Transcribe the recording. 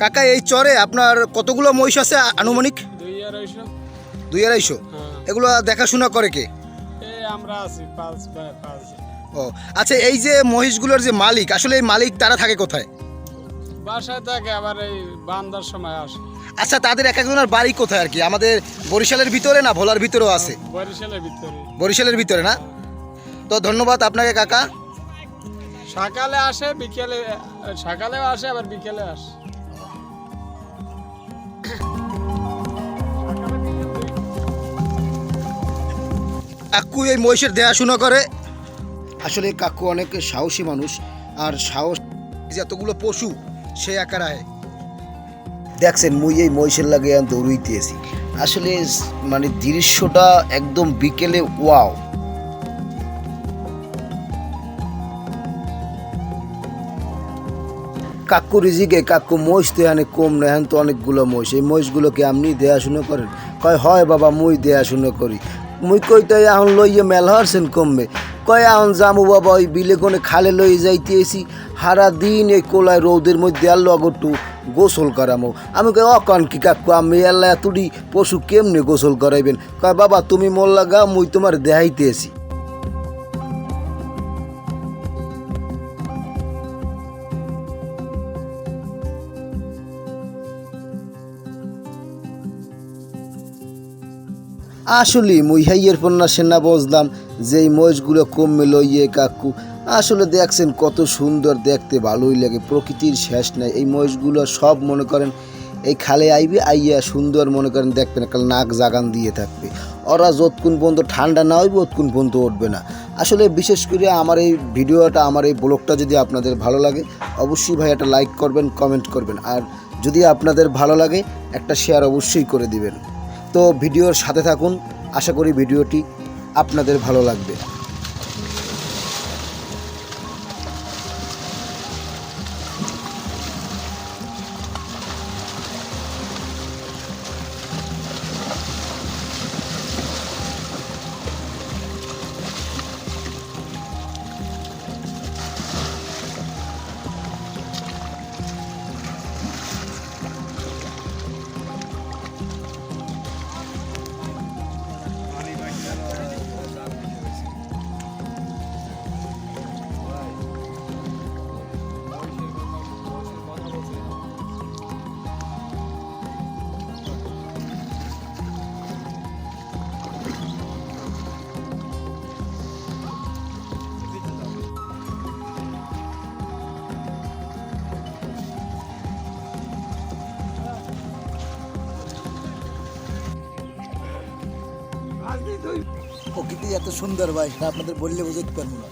কাকা এই চরে আপনার কতগুলো মহিষ আছে আনুমানিক? 2-250। এগুলো দেখাশোনা করে কে? আমরা আছি 5 ভাই 5। ও আচ্ছা, এই যে মহিষগুলোর যে মালিক, আসলে এই মালিক তারা থাকে কোথায়? বাসায় থাকে, আবার এই বান্দার সময় আসে। আচ্ছা, তাদের এক একজনের বাড়ি কোথায় আর কি? আমাদের বরিশালের ভিতরে না ভোলার ভিতরেও আছে? বরিশালের ভিতরে। বরিশালের ভিতরে না? তো ধন্যবাদ আপনাকে কাকা। সকালে আসে, বিকেলে, সকালেও আসে আবার বিকেলে আসে। কাকু এই মহিষের দেখাশোনা করে। আসলে কাকু অনেক সাহসী মানুষ, আর সাহস যে এতগুলো পশু সে একারায়। দেখছেন মুই এই মহিষের লাগে দৌড়ইতেছি। আসলে মানে দৃশ্যটা একদম বিকেলে ওয়াও। কাকু রিজিকে কাকু মহিষ তো এখানে কম না, এখন তো অনেকগুলো মহিষ। এই মহিষগুলোকে আপনি দেখাশুনো করেন? কয় হয় বাবা, মুই দেখাশুনো করি। মুই কই তো এখন লইয়ে মেল হারছেন কমবে। কয় এখন জামু বাবা, ওই বিলে কোনে খালে লইয়ে যাইতেছি, সারা দিন এই কোলায় রৌদের মধ্যে আল্লো আগটু গোসল করামো। আমি কই অকন কি কাকু, আমি আল্লাহ এতটি পশু কেমনে গোসল করাইবেন? কয় বাবা তুমি মোল্লা গা, মুই তোমার দেখাইতেছি। আসলে মুই হাইয়ের পন্না সেনা বুঝলাম যে এই মহিষগুলো কমে লইয়ে কাকু। আসলে দেখছেন কত সুন্দর দেখতে, ভালোই লাগে, প্রকৃতির শেষ নাই। এই মহিষগুলো সব মনে করেন এই খালে আইবে, আইয়া সুন্দর মনে করেন দেখবেন একটা নাক জাগান দিয়ে থাকবে। ওরা যতক্ষণ পর্যন্ত ঠান্ডা না হইবে ততক্ষণ পর্যন্ত উঠবে না। আসলে বিশেষ করে আমার এই ভিডিওটা, আমার এই ব্লগটা যদি আপনাদের ভালো লাগে অবশ্যই ভাই একটা লাইক করবেন, কমেন্ট করবেন, আর যদি আপনাদের ভালো লাগে একটা শেয়ার অবশ্যই করে দিবেন। তো ভিডিওর সাথে থাকুন, আশা করি ভিডিওটি আপনাদের ভালো লাগবে। প্রকৃতি এত সুন্দর ভাই, আপনাদের বললে বুঝতে পারবো না।